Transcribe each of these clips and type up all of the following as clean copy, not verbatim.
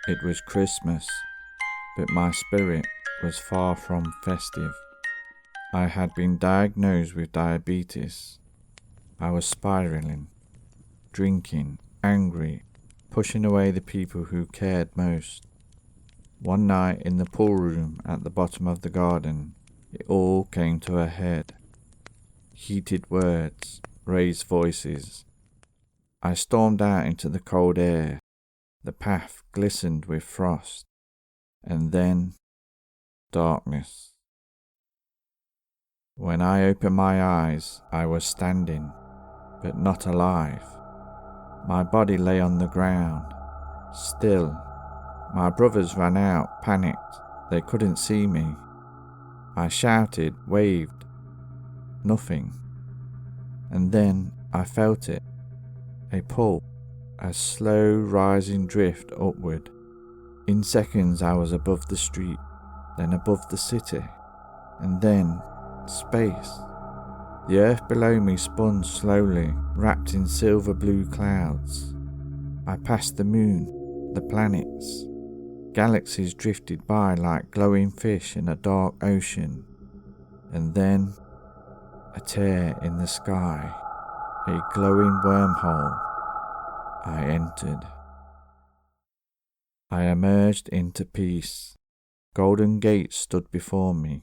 It was Christmas, but my spirit was far from festive. I had been diagnosed with diabetes. I was spiraling, drinking, angry, pushing away the people who cared most. One night in the pool room at the bottom of the garden, it all came to a head. Heated words, raised voices. I stormed out into the cold air. The path glistened with frost, and then darkness. When I opened my eyes, I was standing, but not alive. My body lay on the ground, still. My brothers ran out, panicked. They couldn't see me. I shouted, waved. Nothing. And then I felt it. A pull. A slow rising drift upward. In seconds I was above the street, then above the city, and then space. The earth below me spun slowly, wrapped in silver blue clouds. I passed the moon, the planets. Galaxies drifted by like glowing fish in a dark ocean. And then a tear in the sky, a glowing wormhole. I entered. I emerged into peace. Golden gates stood before me.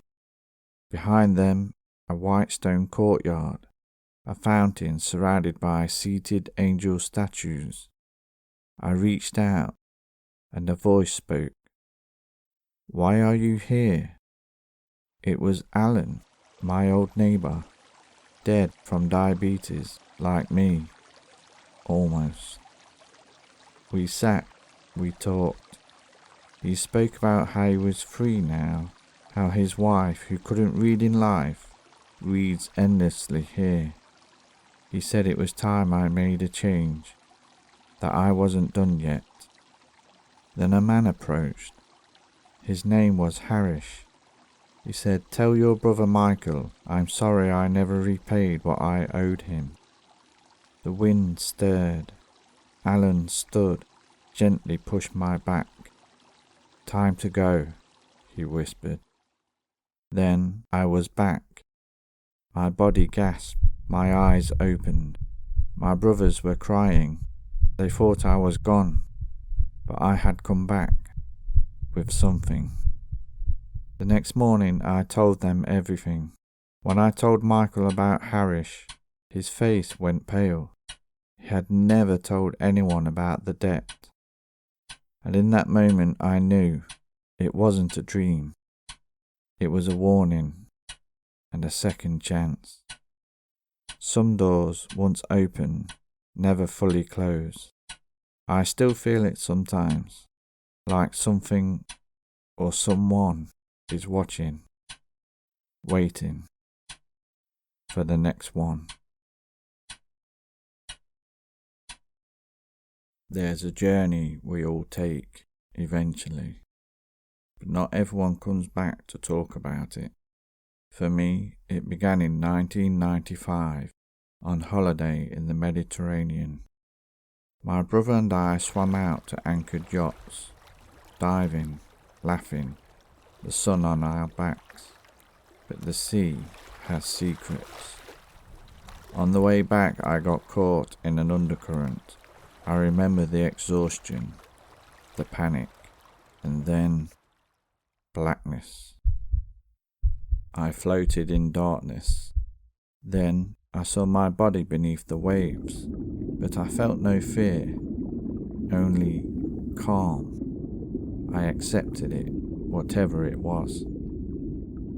Behind them, a white stone courtyard, a fountain surrounded by seated angel statues. I reached out, and a voice spoke. "Why are you here?" It was Alan, my old neighbour, dead from diabetes, like me. Almost. We sat, we talked. He spoke about how he was free now, how his wife, who couldn't read in life, reads endlessly here. He said it was time I made a change, that I wasn't done yet. Then a man approached. His name was Harish. He said, "Tell your brother Michael, I'm sorry I never repaid what I owed him." The wind stirred. Alan stood, gently pushed my back. "Time to go," he whispered. Then I was back. My body gasped, my eyes opened. My brothers were crying. They thought I was gone, but I had come back with something. The next morning I told them everything. When I told Michael about Harish, his face went pale. He had never told anyone about the debt. And in that moment I knew it wasn't a dream. It was a warning and a second chance. Some doors, once open, never fully close. I still feel it sometimes, like something or someone is watching, waiting for the next one. There's a journey we all take, eventually, but not everyone comes back to talk about it. For me, it began in 1995, on holiday in the Mediterranean. My brother and I swam out to anchored yachts, diving, laughing, the sun on our backs, but the sea has secrets. On the way back I got caught in an undercurrent. I remember the exhaustion, the panic, and then blackness. I floated in darkness. Then I saw my body beneath the waves, but I felt no fear, only calm. I accepted it, whatever it was.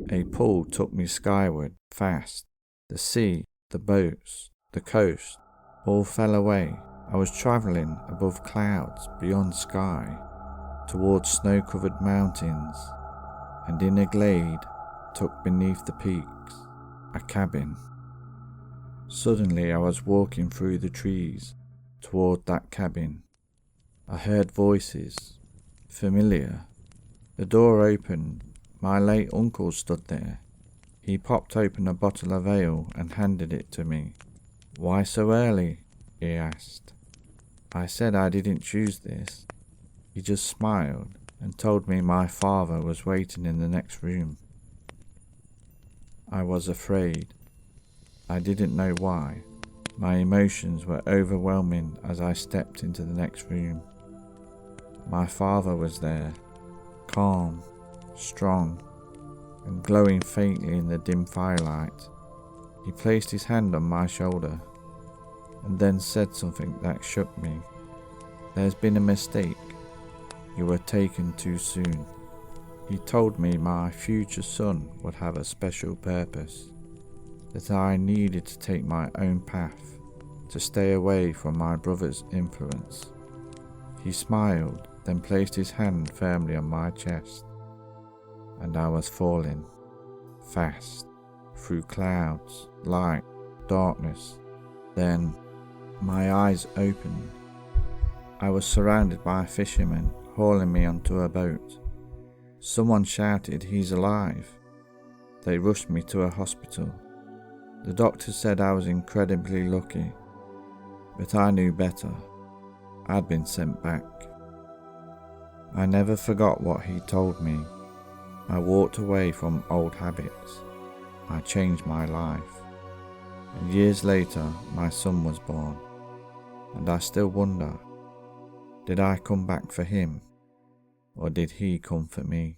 A pull took me skyward, fast. The sea, the boats, the coast, all fell away. I was travelling above clouds, beyond sky, towards snow-covered mountains, and in a glade, tucked beneath the peaks, a cabin. Suddenly I was walking through the trees, toward that cabin. I heard voices, familiar. The door opened. My late uncle stood there. He popped open a bottle of ale and handed it to me. "Why so early?" he asked. I said I didn't choose this. He just smiled and told me my father was waiting in the next room. I was afraid. I didn't know why. My emotions were overwhelming as I stepped into the next room. My father was there, calm, strong, and glowing faintly in the dim firelight. He placed his hand on my shoulder and then said something that shook me. "There's been a mistake. You were taken too soon." He told me my future son would have a special purpose, that I needed to take my own path, to stay away from my brother's influence. He smiled, then placed his hand firmly on my chest, and I was falling, fast, through clouds, light, darkness. Then my eyes opened. I was surrounded by fishermen hauling me onto a boat. Someone shouted, "He's alive." They rushed me to a hospital. The doctor said I was incredibly lucky, but I knew better. I'd been sent back. I never forgot what he told me. I walked away from old habits. I changed my life. And years later, my son was born. And I still wonder, did I come back for him, or did he come for me?